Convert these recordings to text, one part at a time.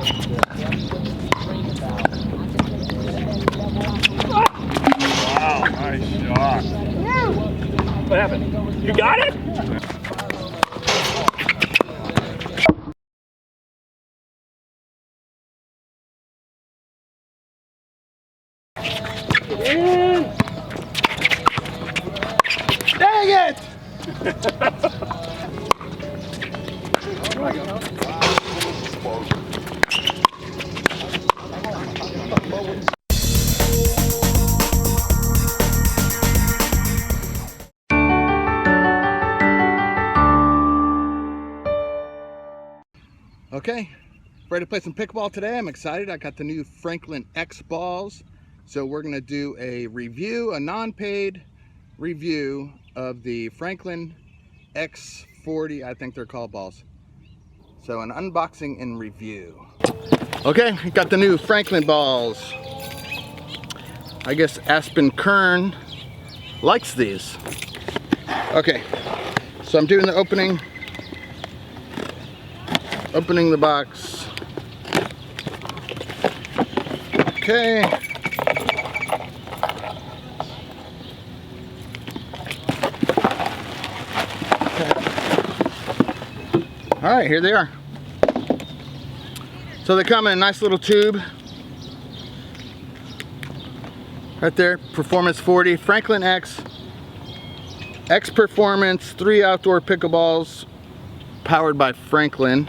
Wow, nice shot. What happened? You got it? In. Dang it! Okay, ready to play some pickleball today. I'm excited. I got the new Franklin X balls. So we're gonna do a review, a non-paid review of the Franklin X40, I think they're called balls. So an unboxing and review. Okay, got the new Franklin balls. I guess Aspen Kern likes these. Okay, so I'm doing the opening the box. Okay. All right, here they are. So they come in a nice little tube. Right there, Performance 40, Franklin X Performance, 3 outdoor pickleballs, powered by Franklin.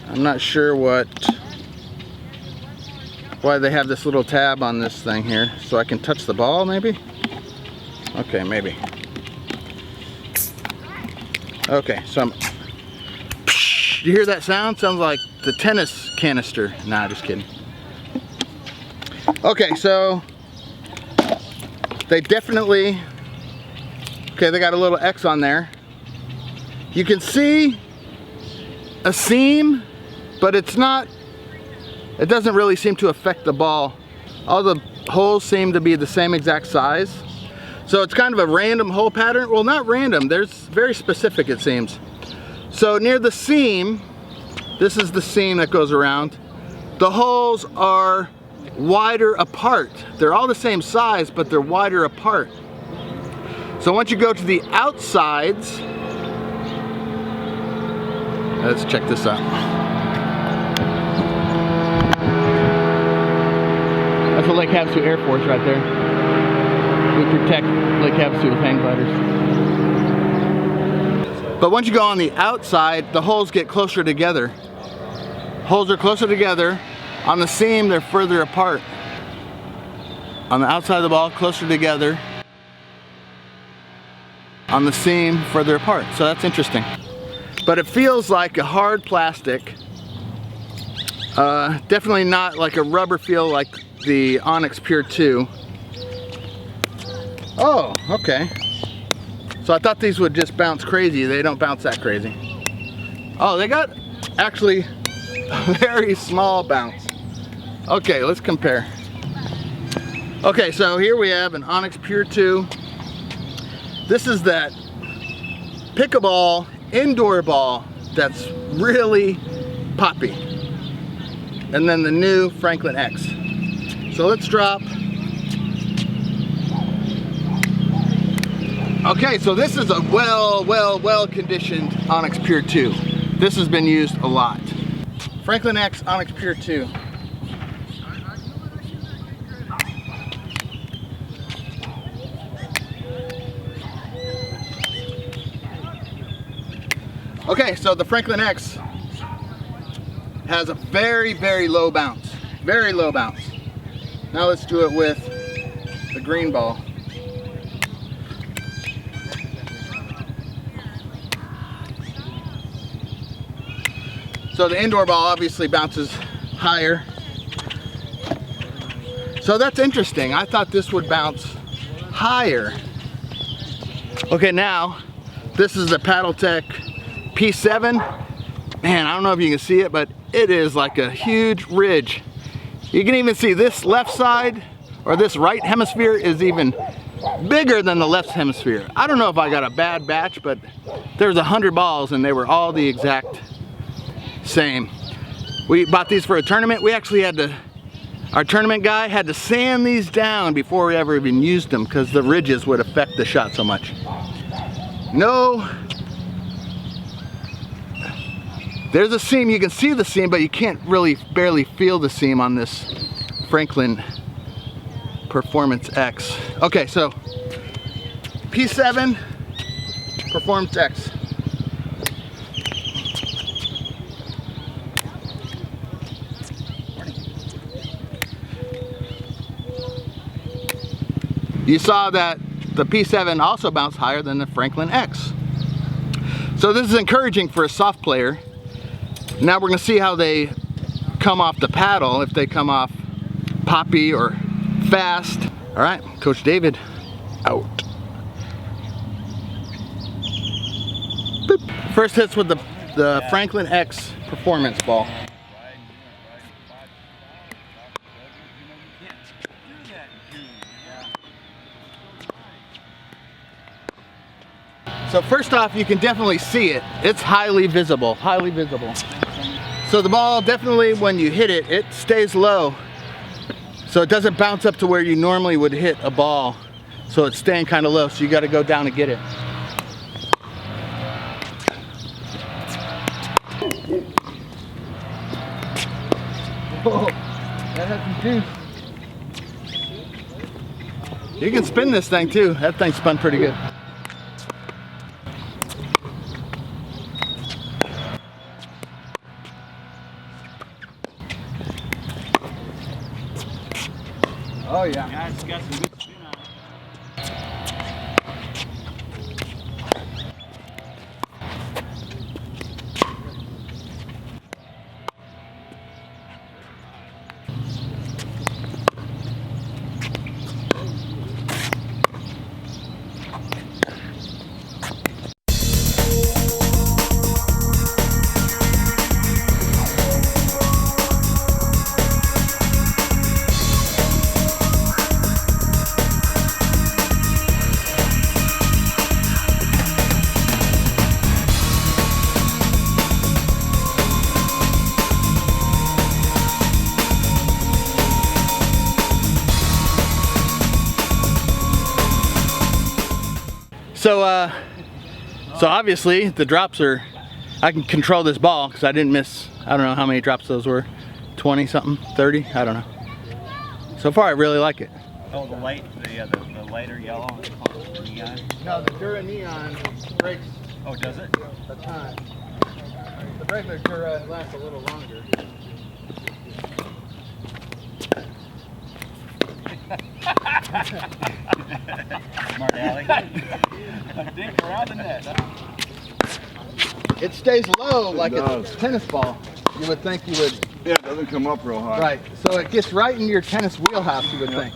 I'm not sure why they have this little tab on this thing here, so I can touch the ball maybe? Okay, maybe. Okay, so I'm, you hear that sound? Sounds like the tennis canister. Nah, just kidding. Okay, so they definitely, okay, they got a little X on there. You can see a seam, but it's not, it doesn't really seem to affect the ball. All the holes seem to be the same exact size. So it's kind of a random hole pattern. Well, not random, there's very specific, it seems. So near the seam, this is the seam that goes around, the holes are wider apart. They're all the same size, but they're wider apart. So once you go to the outsides, let's check this out. That's a Lake Havasu Air Force right there. We protect Lake Havasu with hang gliders. But once you go on the outside, the holes get closer together. Holes are closer together. On the seam, they're further apart. On the outside of the ball, closer together. On the seam, further apart. So that's interesting. But it feels like a hard plastic. Definitely not like a rubber feel like the Onyx Pure 2. Oh, okay. So I thought these would just bounce crazy. They don't bounce that crazy. Oh, they got actually a very small bounce. Okay, let's compare. Okay, so here we have an Onyx Pure 2. This is that pickleball indoor ball that's really poppy. And then the new Franklin X. So let's drop. Okay, so this is a well conditioned Onyx Pure 2. This has been used a lot. Franklin X Onyx Pure 2. Okay, so the Franklin X has a very low bounce. Very low bounce. Now let's do it with the green ball. So the indoor ball obviously bounces higher. So that's interesting. I thought this would bounce higher. Okay, now this is the PaddleTech P7. Man, I don't know if you can see it, but it is like a huge ridge. You can even see this left side, or this right hemisphere is even bigger than the left hemisphere. I don't know if I got a bad batch, but there's 100 balls and they were all the exact same. We bought these for a tournament. We actually had to, our tournament guy had to sand these down before we ever even used them because the ridges would affect the shot so much. No, there's a seam, you can see the seam, but you can't really barely feel the seam on this Franklin Performance X. Okay, so P7 Performance X. You saw that the P7 also bounced higher than the Franklin X. So this is encouraging for a soft player. Now we're going to see how they come off the paddle, if they come off poppy or fast. All right, Coach David, out. Boop. First hits with the Franklin X Performance ball. So first off, you can definitely see it. It's highly visible, highly visible. So the ball definitely, when you hit it, it stays low. So it doesn't bounce up to where you normally would hit a ball. So it's staying kind of low, so you got to go down and get it. Oh, that has some juice. You can spin this thing too. That thing spun pretty good. Oh yeah. Yeah, it's got some good spin on it. So obviously the drops are, I can control this ball because I didn't miss, I don't know how many drops those were, 20 something, 30, I don't know. So far I really like it. Oh, the lighter yellow, the neon? No, the Dura Neon breaks. Oh, does it? A ton. The regular Dura lasts a little longer. Smart Alley. Dink around the net. It stays low like a tennis ball. You would think you would. Yeah, it doesn't come up real high. Right. So it gets right in your tennis wheelhouse, you would think.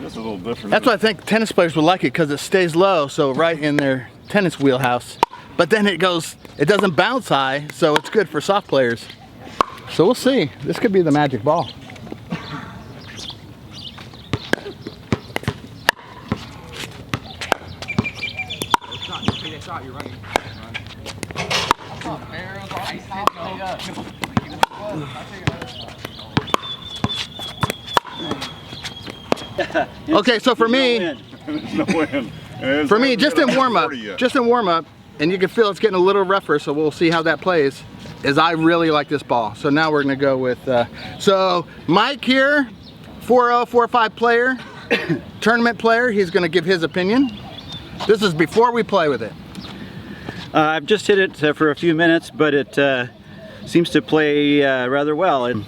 That's a little different. That's why I think tennis players would like it, because it stays low, so right in their tennis wheelhouse. But then it doesn't bounce high, so it's good for soft players. So we'll see. This could be the magic ball. Shot, you're running. Okay, so for me, there's no wind. For me, just in warm up, and you can feel it's getting a little rougher, so we'll see how that plays, is I really like this ball. So now we're gonna go with, so Mike here, 4.045 player, tournament player, he's gonna give his opinion. This is before we play with it. I've just hit it for a few minutes, but it seems to play rather well. And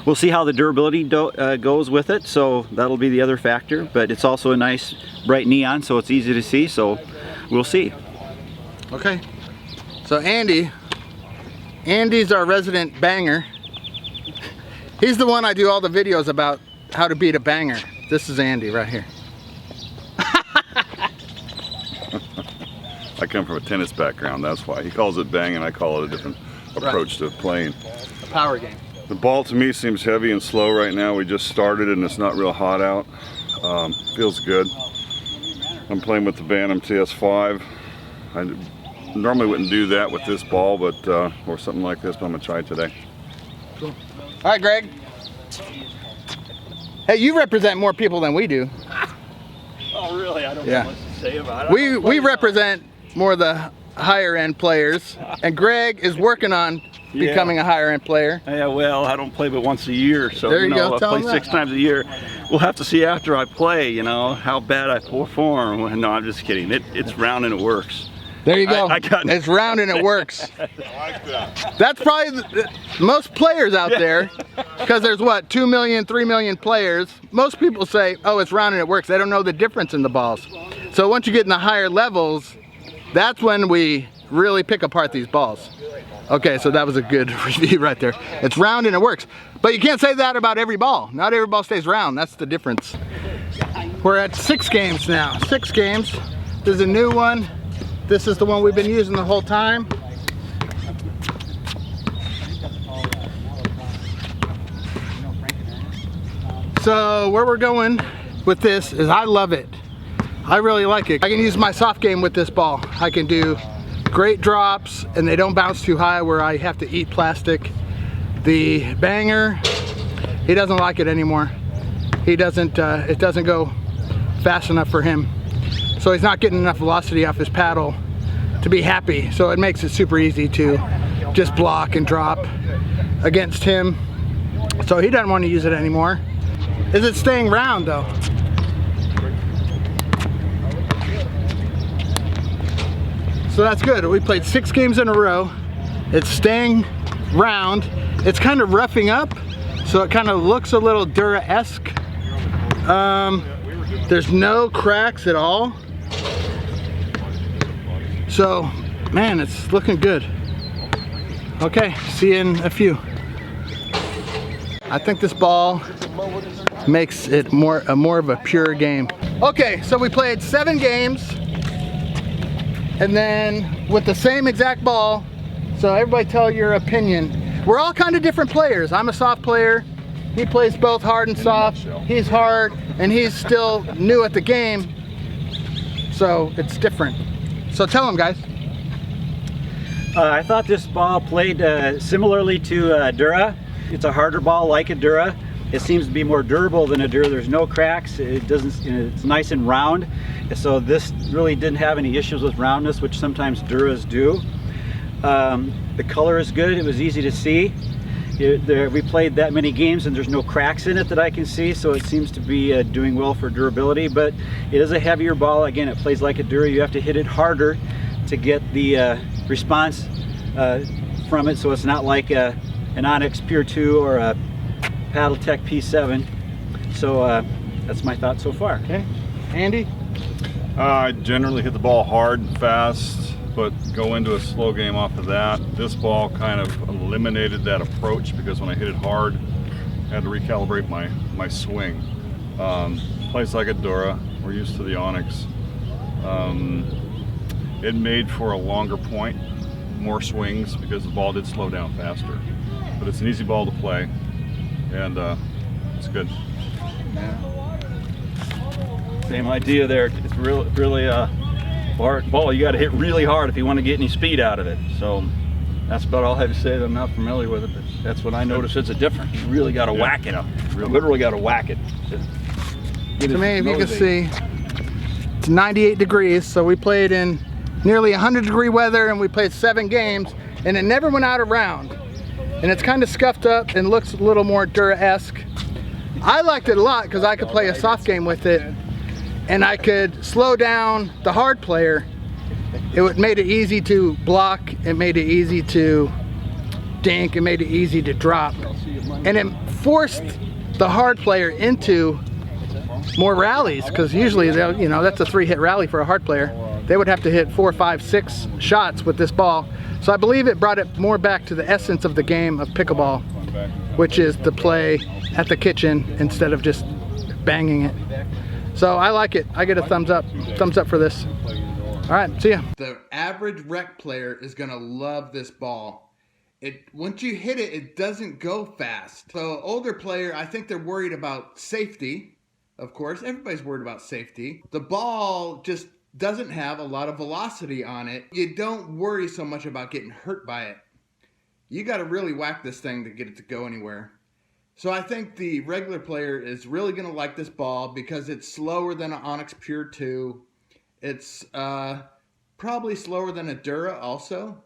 we'll see how the durability goes with it, so that'll be the other factor. But it's also a nice bright neon, so it's easy to see, so we'll see. Okay, so Andy's our resident banger. He's the one I do all the videos about how to beat a banger. This is Andy right here. I come from a tennis background, that's why. He calls it banging, I call it a different approach to playing. A power game. The ball to me seems heavy and slow right now. We just started and it's not real hot out. Feels good. I'm playing with the Bantam TS5. Normally wouldn't do that with this ball, but or something like this, but I'm gonna try today. Cool. All right, Greg. Hey, you represent more people than we do. Oh, really? I don't Yeah. know what to say about it. We represent more the higher end players, and Greg is working on becoming a higher end player. Yeah, well, I don't play but once a year, so There you go, I tell play him 6 that. times a year. We'll have to see after I play, you know, how bad I perform. No, I'm just kidding. It's round and it works. There you go. I got it. It's round and it works. That's probably most players out there, because there's what, 2 million, 3 million players. Most people say, oh, it's round and it works. They don't know the difference in the balls. So once you get in the higher levels, that's when we really pick apart these balls. Okay, so that was a good review right there. It's round and it works. But you can't say that about every ball. Not every ball stays round. That's the difference. We're at 6 games now. 6 games. There's a new one. This is the one we've been using the whole time. So where we're going with this is I love it. I really like it. I can use my soft game with this ball. I can do great drops and they don't bounce too high where I have to eat plastic. The banger, he doesn't like it anymore. He doesn't, it doesn't go fast enough for him. So he's not getting enough velocity off his paddle to be happy. So it makes it super easy to just block and drop against him. So he doesn't want to use it anymore. Is it staying round though? So that's good. We played 6 games in a row. It's staying round. It's kind of roughing up, so it kind of looks a little Dura-esque. There's no cracks at all. So, man, it's looking good. Okay, see you in a few. I think this ball makes it more of a pure game. Okay, so we played 7 games. And then with the same exact ball, so everybody tell your opinion. We're all kind of different players. I'm a soft player. He plays both hard and soft. He's hard and he's still new at the game. So it's different. So tell them, guys. I thought this ball played similarly to Dura. It's a harder ball like a Dura. It seems to be more durable than a Dura. There's no cracks. It doesn't. It's nice and round. So this really didn't have any issues with roundness, which sometimes Duras do. The color is good. It was easy to see. We played that many games and there's no cracks in it that I can see, so it seems to be doing well for durability. But it is a heavier ball. Again, it plays like a Dura. You have to hit it harder to get the response from it. So it's not like an Onyx Pure 2 or a Paddletech P7. So that's my thought so far. Okay, Andy? I generally hit the ball hard and fast, but go into a slow game off of that. This ball kind of eliminated that approach because when I hit it hard, I had to recalibrate my swing. Plays like a Dura. We're used to the Onyx. It made for a longer point, more swings because the ball did slow down faster. But it's an easy ball to play, and it's good. Same idea there. It's really a hard ball. You got to hit really hard if you want to get any speed out of it. So that's about all I have to say. I'm not familiar with it, but that's what I noticed. It's a different. You really got to whack it. You literally got to whack it. To me, if you can see, it's 98 degrees. So we played in nearly 100-degree weather, and we played 7 games, and it never went out of round. And it's kind of scuffed up and looks a little more Dura-esque. I liked it a lot because I could play a soft game with it, and I could slow down the hard player. It made it easy to block, it made it easy to dink, it made it easy to drop. And it forced the hard player into more rallies, because usually they'll, you know, that's a 3-hit rally for a hard player. They would have to hit 4, 5, 6 shots with this ball. So I believe it brought it more back to the essence of the game of pickleball, which is to play at the kitchen instead of just banging it. So I like it. I get a thumbs up for this. All right, see ya. The average rec player is gonna love this ball. Once you hit it, it doesn't go fast. So older player, I think they're worried about safety. Of course, everybody's worried about safety. The ball just doesn't have a lot of velocity on it. You don't worry so much about getting hurt by it. You got to really whack this thing to get it to go anywhere. So I think the regular player is really going to like this ball because it's slower than an Onyx Pure 2. It's probably slower than a Dura also.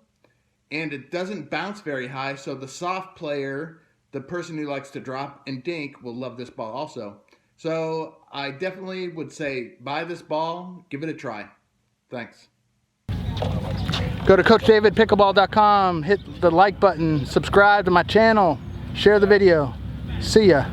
And it doesn't bounce very high, so the soft player, the person who likes to drop and dink, will love this ball also. So I definitely would say buy this ball, give it a try. Thanks. Go to CoachDavidPickleball.com, hit the like button, subscribe to my channel, share the video. See ya.